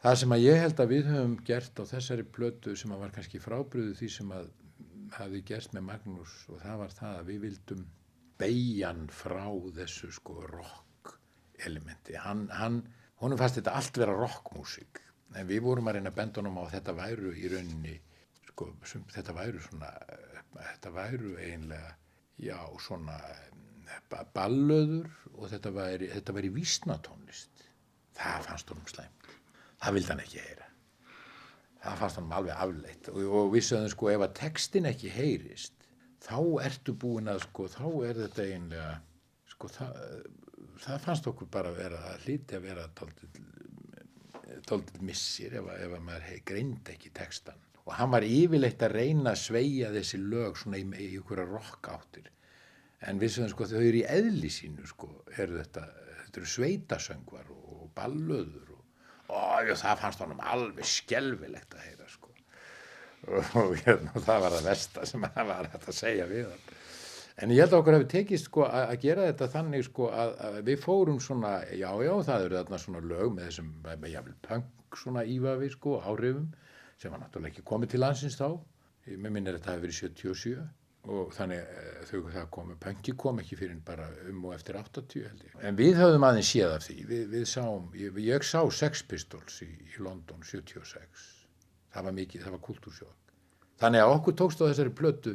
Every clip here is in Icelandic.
Það sem að ég held að við höfum gert á þessari plötu sem að var kannski frábrugðið því sem að hafði gerst með Magnús og það var það að við vildum beygja hann frá þessu sko rock elementi. Honum fannst þetta allt vera rockmúsík en við vorum að reyna að benda honum á að þetta væru í rauninni sko, þetta væru eiginlega já svona ballöður og þetta væri vísnatónlist. Það fannst honum slæmt. Það vildi hann ekki heyra. Það fannst honum alveg afleitt og við sögðum sko ef að textin ekki heyrist þá ertu búin að sko þá þetta eiginlega sko það fannst okkur bara vera hlyti að vera dálítið missir ef að maður greindi ekki textan og hann var yfirleitt að reyna að sveigja þessi lög svona í einhverja rock áttir en við sögðum sko þau eru í eðli sínu sko þetta eru sveitasöngvar og ballöður og það fannst honum alveg skelfilegt að heyra sko og það var það versta sem það var hægt að segja við hann en ég held að okkur hafi tekist sko að gera þetta þannig sko að við fórum svona já það eru þarna svona lög með þessum jafnvel punk svona ívafi sko áhrifum sem var náttúrulega ekki komið til landsins þá mér minnir þetta hafi verið 77 og þannig punki kom ekki fyrir bara og eftir 80 held ég. En við höfðum aðeins séð af því. Við sáum, ég sá Sex Pistols í London 76. Það var mikið, það var kultúrsjokk. Þannig að okkur tókst á þessari plötu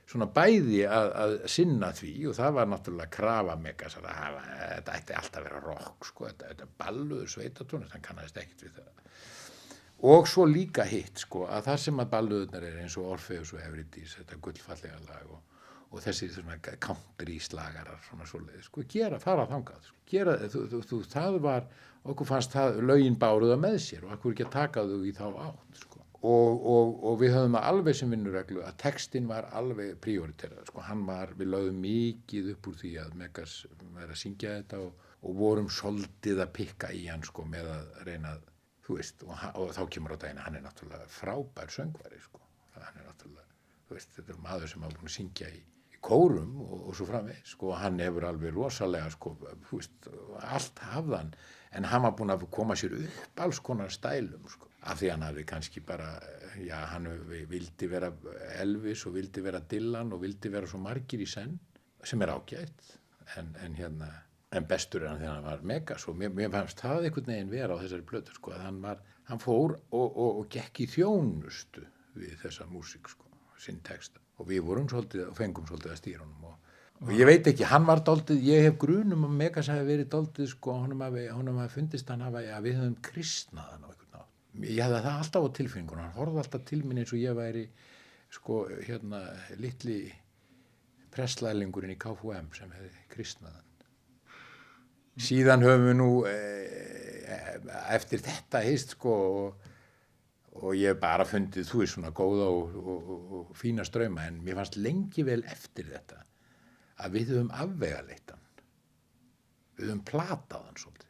svona bæði að sinna því og það var náttúrulega krafa megas að þetta ætti alltaf að vera rock sko, þetta balluður sveitatónlist, hann kannaðist ekkert við það. Og svo líka hitt sko að það sem að balluðurnar eins og Orpheus og Eurydice, þetta gullfallega lag og þessi svona country slagarar svona svoleiðis sko, fara þangað sko, það var, okkur fannst það lögin báruða með sér og okkur ekki að taka þau í þá átt sko og við höfum það alveg sem vinnureglu að textin var alveg prioriterað sko, við lögðum mikið upp úr því að Megas væri að syngja þetta og vorum soldið að pikka í hann sko með að reyna að þú veist, og þá kemur á daginn að hann náttúrulega frábær söngvari sko. Hann náttúrulega, þú veist, þetta maður sem hafa búin að syngja í kórum og svo framvegis sko, hann hefur alveg rosalega sko, þú veist, allt hafðan en hann var búin að koma sér upp alls konar stælum sko, af því hann hafði kannski bara, já, hann vildi vera Elvis og vildi vera Dylan og vildi vera svo margir í senn sem ágætt, en bestur hann þegar hann var Megas og mér fannst það einhvern veginn vera á þessari plötu sko að hann fór og gekk í þjónustu við þessa músík sko, sinn texta og við vorum svolítið og fengum svolítið að stýra honum og ég veit ekki, hann var dálítið, ég hef grunum að Megas hafi verið dálítið sko, honum hafi fundist hann að við höfum kristnað hann á einhvern nátt. Ég hefði það alltaf á tilfinningunum, hann horfði alltaf til mín eins og ég væri sko litli presslælingurinn í KFUM sem hefði kristnað hann. Síðan höfum við nú eftir þetta hist sko og ég hef bara fundið þú veist svona góða og fína strauma en mér fannst lengi vel eftir þetta að við höfum afvegaleitt hann. Við höfum platað hann svolítið.